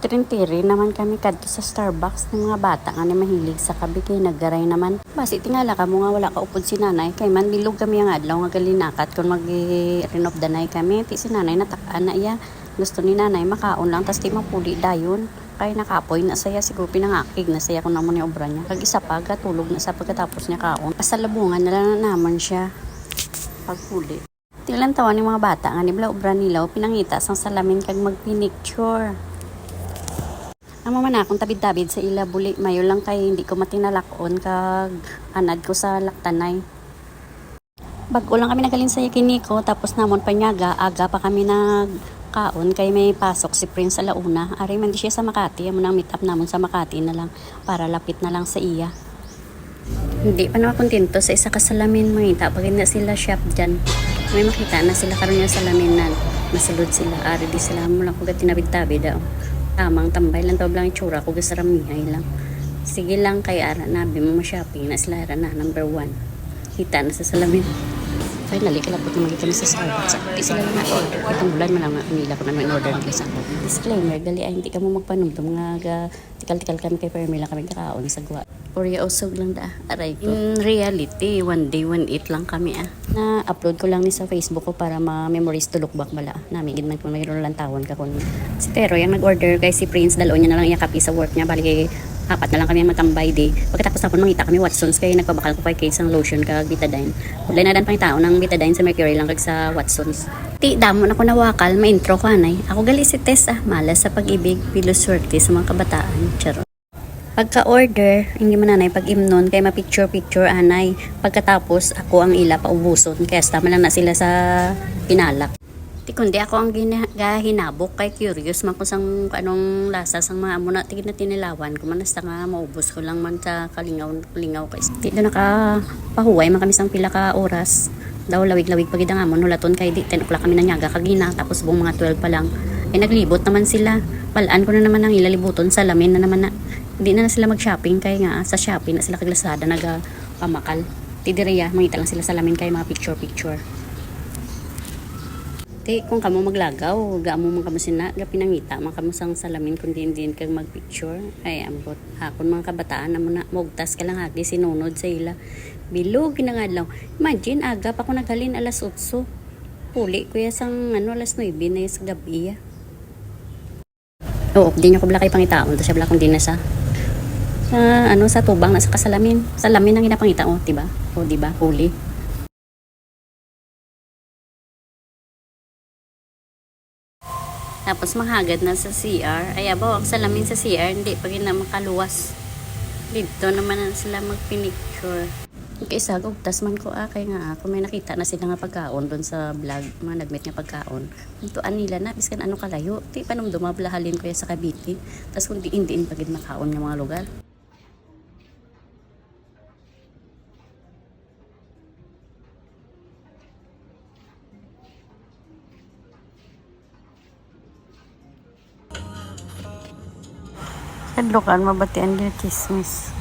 Tiri naman kami kadto sa Starbucks ng mga bata nga ni mahilig sa kabe kay naggaray naman. Basi tingala ka mo nga wala ka upod si nanay kay man bilog kami ang adlaw nga galinakat kun mag-renov danay kami. Ti si nanay natak-an na iya. Gusto ni nanay makaon lang tas di mapuli dayon. Kay nakapoy na saya siguro pinangakig na saya kun namon ni obra niya. Kag isa pa gatulog na sa pagkatapos niya kaon. Pasalabungan na lang naman siya pagpuli. Tilang tawa ni mga bata nga ni bla obra nilaw pinangita sang salamin kag magpinicture. Ang mama na akong tabid-tabid sa ila buli mayo lang kay hindi ko matinalakon kag anad ko sa laktanay. Bago lang kami nagalin sa Yakiniko tapos namon panyaga aga pa kami nagkaon kay may pasok si Prince sa launa. Ari man di siya sa Makati, amo nang meet up namon sa Makati na lang para lapit na lang sa iya. Hindi pa na kontento sa isa ka salamin mangita pag na sila shop dyan. May makita na sila karon nga salaminan. Masulod sila ari di sila mo lang kog tinabid-tabid daw. Tamang tambay lang tawag lang itsura ko gusto ramihay lang. Sige lang kay ara nabi mo shopping na sila ara na number 1. Kita na sa salamin. Finally kalapot na magiging sa Starbucks. Di sila lang na-order. Itong bulan man lang nila ko na in-order nila sa ako. Disclaimer, gali ay hindi ka mo magpanumdum nga tikal-tikal kami kay Permi lang kami kakaon sa guwa. Oreo usog lang da. Aray ko. In reality, one day, one eat lang kami Na-upload ko lang ni sa Facebook ko para ma-memories to look back bala. Namigid man kung mayroon lang tawon ka kun. Si Tero, yung nag-order kay si Prince, dalo niya na lang iyakapi sa work niya. Bali kay apat na lang kami magtambay di. Pagkatapos tapon mangita kami Watsons kay nagpabakal ko kay case ang lotion kag betadine. Kulay na dan pang tao ng betadine sa Mercury lang kag sa Watsons. Ti damo na ko nawakal, ma-intro ko anay. Ako gali si Tess malas sa pag-ibig, piloswerte sa mga kabataan. Charot. Pagka-order, hindi man nanay pag-imnon kay ma-picture anay. Pagkatapos ako ang ila paubuson kaya tama lang na sila sa pinalak. Ti kundi ako ang hinabok kay curious man ko sang anong lasa sang mga amo na tigid na tinilawan ko man hasta nga maubos ko lang man sa kalingaw kay di na nakapahuway man kami sang pila ka oras daw lawig-lawig pagid ang amon nulaton kay di 10 o'clock kami nanyaga kagina tapos buong mga 12 pa lang ay naglibot naman sila balaan ko na naman ang ilalibuton sa lamin na naman na hindi na sila mag-shopping kay nga sa Shopee na sila kag Lazada naga pamakal ti direya mangita lang sila sa lamin kay mga picture Ti, kung kamo maglagaw, gaamo man kamo sina, pinangita man kamo sang salamin kung din kag magpicture. Ay ambot. Hakon mga kabataan namo na mogtas ka lang hagi sinunod sa ila. Bilog ginangadlaw. Imagine aga pa ko naghalin alas 8. Puli kuya sang alas 9 na sa gabi. Oo, di niyo ko bala kay pangitaon, to siya bala kung di na sa sa tubang na sa kasalamin. Salamin ang ginapangita diba? O diba? Puli. Tapos mahagad na sa CR. Ay abaw, ang salamin sa CR, hindi pag na makaluwas. Dito naman na sila magpinicture. Kaysa gugtas man ko kay nga ako may nakita na sila nga pagkaon doon sa vlog, mga nagmet nga pagkaon. Tuntuan nila na, biskan ano kalayo. Di pa nung dumablahalin ko sa Cavite. Tapos kung diin pagid makaon ng mga lugar. Kadlokan mabatian din chismis.